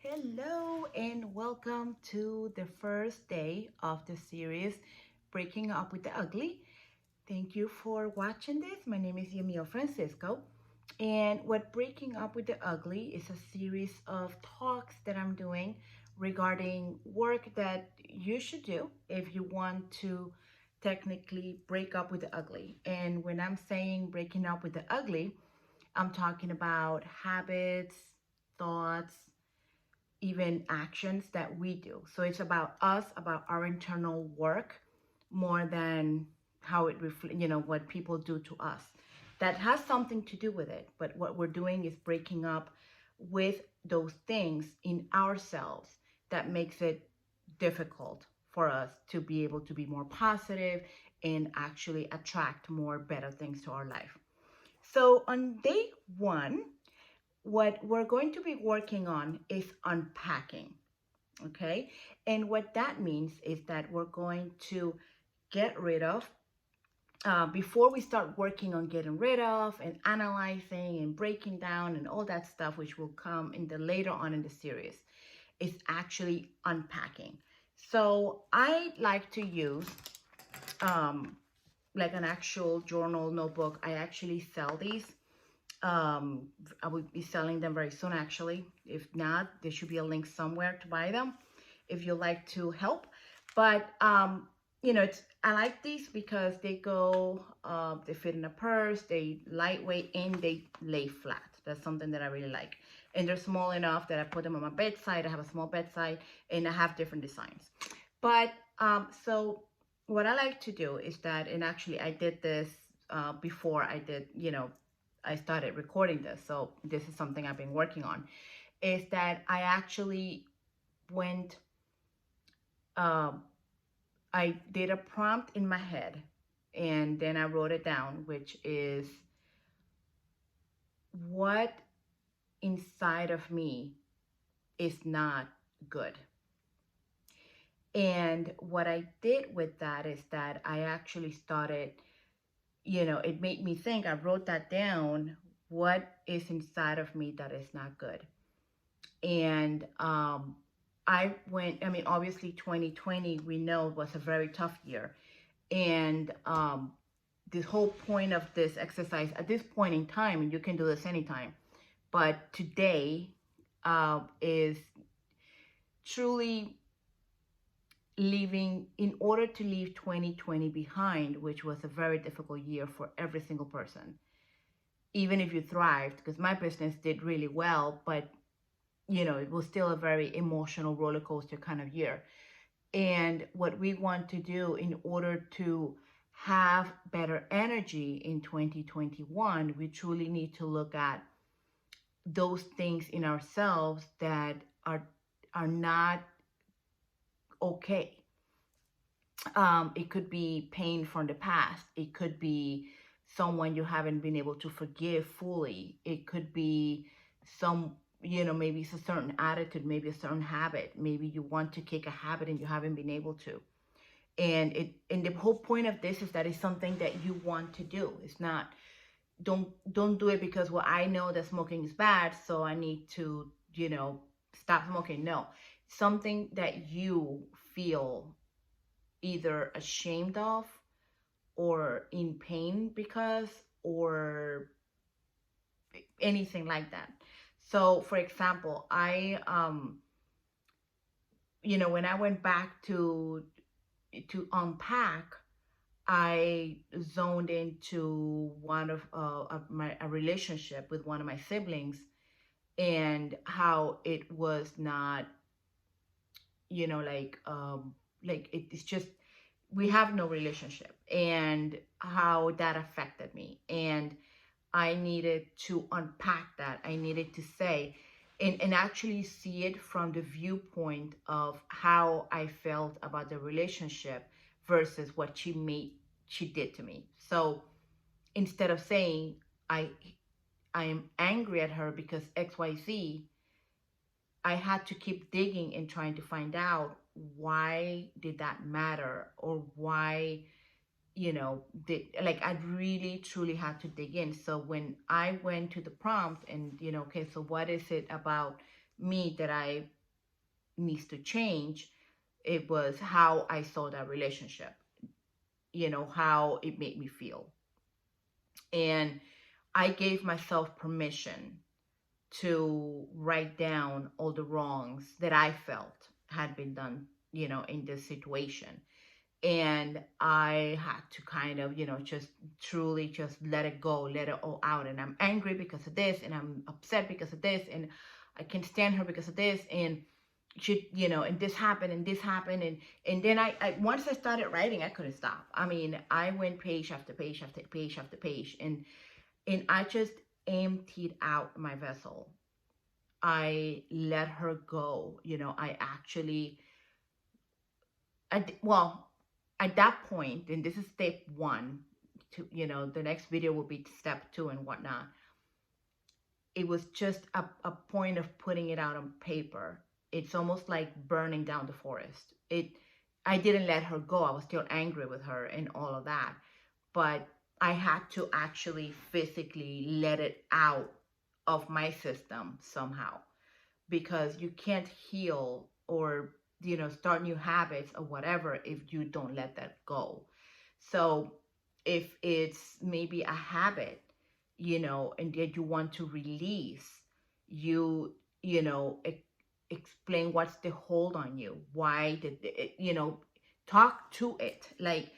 Hello and welcome to the first day of the series Breaking Up with the Ugly. Thank you for watching this. My name is Yamil Francisco, and what Breaking Up with the Ugly is a series of talks that I'm doing regarding work that you should do if you want to technically break up with the ugly. And when I'm saying breaking up with the ugly, I'm talking about habits, thoughts, even actions that we do. So it's about us, about our internal work more than how it reflects, what people do to us. That has something to do with it. But what we're doing is breaking up with those things in ourselves that makes it difficult for us to be able to be more positive and actually attract more better things to our life. So on day one, what we're going to be working on is unpacking. Okay. And what that means is that we're going to get rid of, before we start working on getting rid of and analyzing and breaking down and all that stuff, which will come in the later on in the series, is actually unpacking. So I like to use like an actual journal notebook. I actually sell these. um I will be selling them very soon, actually. If not, there should be a link somewhere to buy them if you like to help. But it's, I like these because they go, they fit in a purse, they lightweight, and they lay flat. That's something that I really like. And they're small enough that I put them on my bedside. I have a small bedside, and I have different designs. But so what I like to do is that, and actually I did this before I did, I started recording this. So this is something I've been working on, is that I actually went, um, I did a prompt in my head, and then I wrote it down, which is, what inside of me is not good. And what I did with that is that I actually started, it made me think. I wrote that down. What is inside of me that is not good? And I mean, obviously 2020, we know, was a very tough year. And the whole point of this exercise at this point in time, and you can do this anytime, but today is truly leaving, in order to leave 2020 behind, which was a very difficult year for every single person. Even if you thrived, because my business did really well, but it was still a very emotional roller coaster kind of year. And what we want to do in order to have better energy in 2021, we truly need to look at those things in ourselves that are not okay. It could be pain from the past. It could be someone you haven't been able to forgive fully. It could be some, maybe it's a certain attitude, maybe a certain habit. Maybe you want to kick a habit and you haven't been able to. And the whole point of this is that it's something that you want to do. It's not, don't do it because, well, I know that smoking is bad, so I need to, stop smoking. No, something that you feel either ashamed of or in pain because, or anything like that. So for example, I when I went back to unpack, I zoned into one of my a relationship with one of my siblings, and how it was not, it's just, we have no relationship, and how that affected me. And I needed to unpack that. I needed to say, and actually see it from the viewpoint of how I felt about the relationship versus what she did to me. So instead of saying I I am angry at her because XYZ, I had to keep digging and trying to find out, why did that matter, or why, I really truly had to dig in. So when I went to the prompt and, okay, so what is it about me that I needs to change. It was how I saw that relationship, how it made me feel. And I gave myself permission to write down all the wrongs that I felt had been done, in this situation. And I had to kind of, just truly just let it go, let it all out. And I'm angry because of this, and I'm upset because of this, and I can't stand her because of this, and and this happened, and this happened, and then I once I started writing, I couldn't stop. I mean, I went page after page after page after page, and I just emptied out my vessel. I let her go. I actually, well, at that point, and this is step one, to, the next video will be step two and whatnot. It was just a point of putting it out on paper. It's almost like burning down the forest. I didn't let her go. I was still angry with her and all of that. But I had to actually physically let it out of my system somehow, because you can't heal or start new habits or whatever if you don't let that go. So if it's maybe a habit, and that you want to release, you you know e- explain what's the hold on you, why did it, talk to it. Like,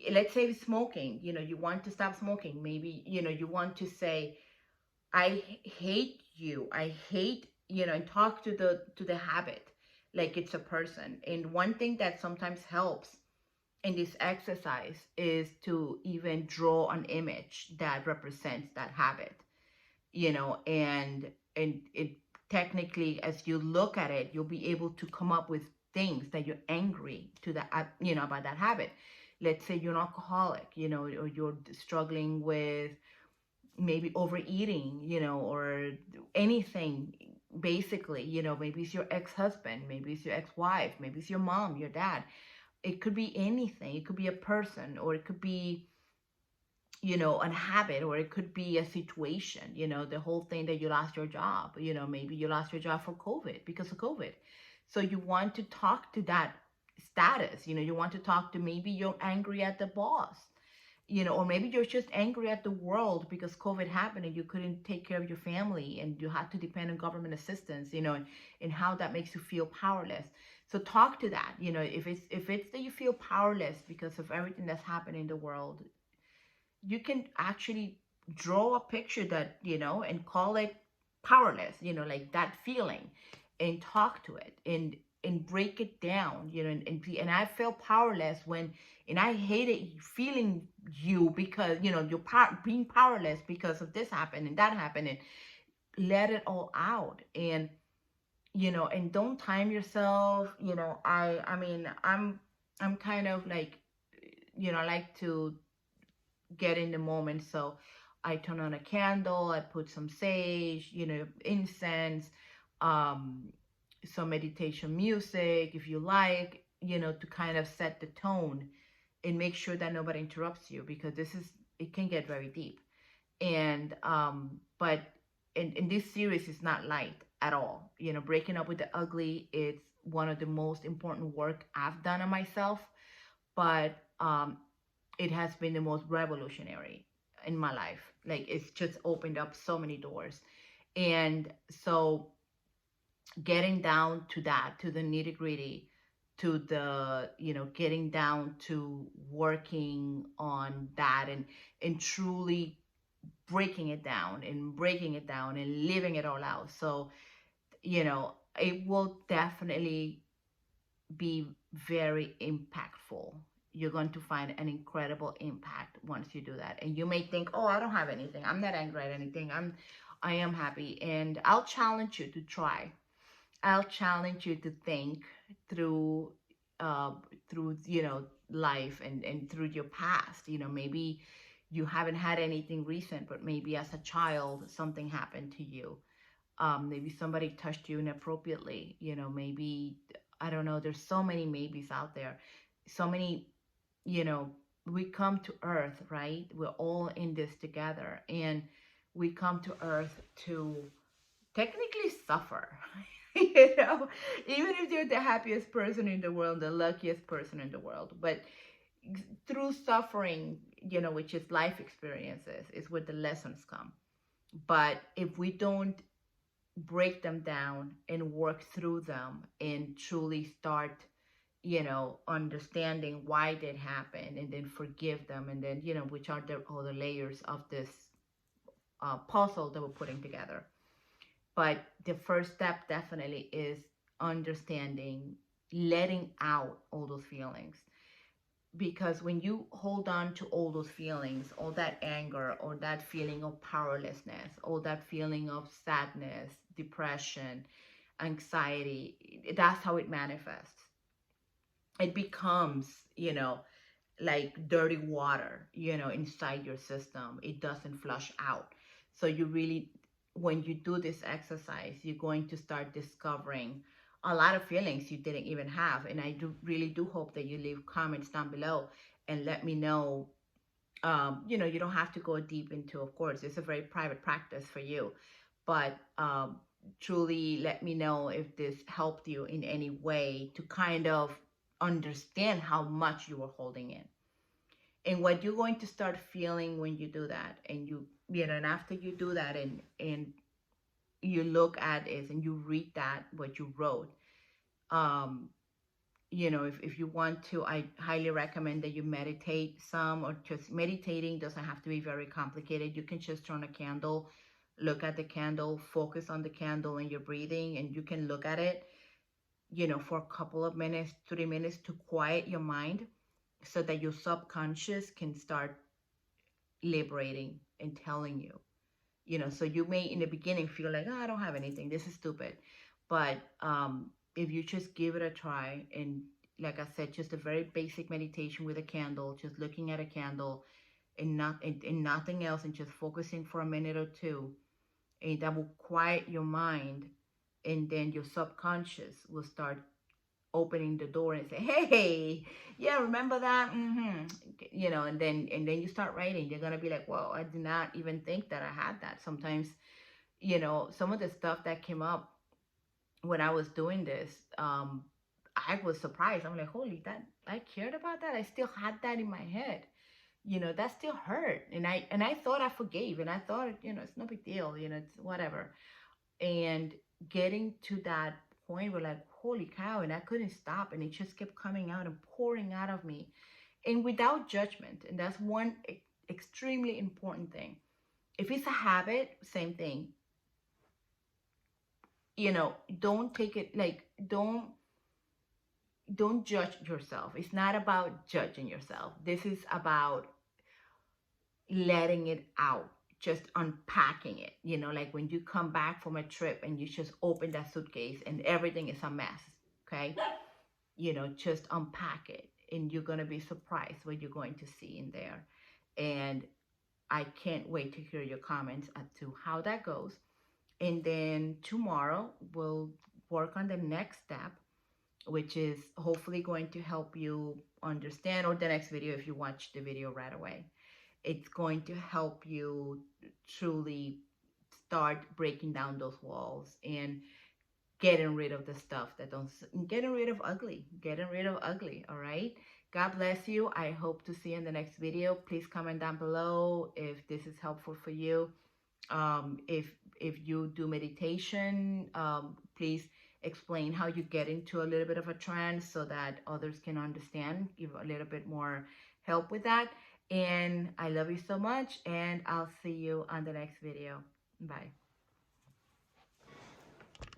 let's say smoking, you want to stop smoking. Maybe you want to say, I hate you. I hate, and talk to the habit like it's a person. And one thing that sometimes helps in this exercise is to even draw an image that represents that habit, and it technically, as you look at it, you'll be able to come up with things that you're angry to that, about that habit. Let's say you're an alcoholic, or you're struggling with maybe overeating, or anything. Basically, maybe it's your ex-husband, maybe it's your ex-wife, maybe it's your mom, your dad. It could be anything. It could be a person, or it could be, a habit, or it could be a situation, the whole thing that you lost your job, maybe you lost your job for COVID, because of COVID. So you want to talk to that status, you want to talk to, maybe you're angry at the boss, or maybe you're just angry at the world because COVID happened and you couldn't take care of your family and you had to depend on government assistance, and how that makes you feel powerless. So talk to that, if it's that you feel powerless because of everything that's happened in the world. You can actually draw a picture that, and call it powerless, like that feeling, and talk to it, and break it down, and I felt powerless when, and I hated feeling you, because you're being powerless because of this happened and that happened, and let it all out. And don't time yourself. I mean, I'm kind of like, I like to get in the moment. So I turn on a candle, I put some sage, incense, um, some meditation music, if you like, to kind of set the tone and make sure that nobody interrupts you, because it can get very deep. But in this series is not light at all. Breaking up with the ugly, it's one of the most important work I've done on myself. But it has been the most revolutionary in my life. Like, it's just opened up so many doors. And so getting down to that, to the nitty gritty, to the, getting down to working on that, and truly breaking it down and living it all out. So, it will definitely be very impactful. You're going to find an incredible impact once you do that. And you may think, "Oh, I don't have anything. I'm not angry at anything. I am happy." And I'll challenge you to try. I'll challenge you to think through uh through, life, and through your past. Maybe you haven't had anything recent, but maybe as a child something happened to you. Maybe somebody touched you inappropriately. Maybe, I don't know, there's so many maybes out there, so many. you know we come to earth, right? We're all in this together, and we come to earth to technically suffer. you know, even if you're the happiest person in the world, the luckiest person in the world, but through suffering, which is life experiences, is where the lessons come. But if we don't break them down and work through them and truly start, understanding why that happened, and then forgive them, and then, which are the all the layers of this puzzle that we're putting together. But the first step definitely is understanding, letting out all those feelings. Because when you hold on to all those feelings, all that anger, or that feeling of powerlessness, or that feeling of sadness, depression, anxiety, that's how it manifests. It becomes, like dirty water, inside your system. It doesn't flush out. So you really, when you do this exercise, you're going to start discovering a lot of feelings you didn't even have. And I do really do hope that you leave comments down below and let me know. You don't have to go deep into, of course, it's a very private practice for you, but truly let me know if this helped you in any way to kind of understand how much you were holding in. And what you're going to start feeling when you do that, and and after you do that, and you look at it and you read that what you wrote, um if you want to, I highly recommend that you meditate some, or just meditating doesn't have to be very complicated. You can just turn a candle, look at the candle, focus on the candle and your breathing, and you can look at it, for a couple of minutes, 3 minutes, to quiet your mind so that your subconscious can start liberating and telling you. So you may in the beginning feel like, oh, I don't have anything, this is stupid. But if you just give it a try, and like I said, just a very basic meditation with a candle, just looking at a candle, and nothing else, and just focusing for a minute or two, and that will quiet your mind, and then your subconscious will start opening the door and say, hey, yeah, remember that? And then you start writing. You're gonna be like, whoa, I did not even think that I had that. Sometimes, some of the stuff that came up when I was doing this, I was surprised. I'm like, holy, that I cared about that. I still had that in my head. That still hurt. And I thought I forgave, and I thought, it's no big deal, it's whatever. And getting to that point where, like, holy cow, and I couldn't stop, and it just kept coming out and pouring out of me, and without judgment. And that's one extremely important thing. If it's a habit, same thing. Don't take it, like, don't judge yourself. It's not about judging yourself. This is about letting it out, just unpacking it. Like when you come back from a trip and you just open that suitcase and everything is a mess. Okay. Just unpack it, and you're going to be surprised what you're going to see in there. And I can't wait to hear your comments as to how that goes. And then tomorrow we'll work on the next step, which is hopefully going to help you understand, or the next video if you watch the video right away. It's going to help you truly start breaking down those walls and getting rid of the stuff that don't, getting rid of ugly. All right. God bless you. I hope to see you in the next video. Please comment down below if this is helpful for you. If you do meditation, please explain how you get into a little bit of a trance so that others can understand, give a little bit more help with that. And I love you so much, and I'll see you on the next video. Bye.